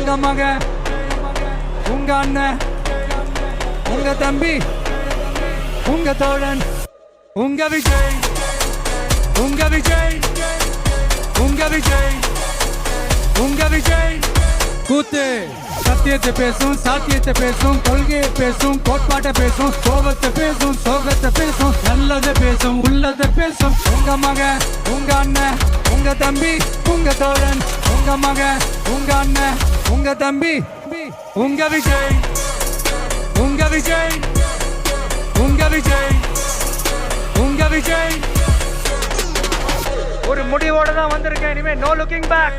உங்க மகன், உங்க அண்ணன், உங்க தம்பி, உங்க தோழன், உங்க விஜய், உங்க விஜய், உங்க விஜய், உங்க விஜய். கூத்து சத்தியத்தை பேசும், சாத்தியத்தை பேசும், கொள்கையை பேசும், கோட்பாட்டை பேசும், கோபத்தை பேசும், சோகத்தை பேசும், நல்லதை பேசும், உள்ளதை பேசும். உங்க மகன், உங்க அண்ணன், உங்க தம்பி, உங்க தோழன், உங்க மகன், உங்க அண்ணன், உங்க தம்பி, உங்க விஜய், உங்க விஜய், உங்க விஜய், உங்க விஜய். ஒரு முடிவோட தான் வந்திருக்கேன். இனிமே நோ லுக்கிங் பேக்.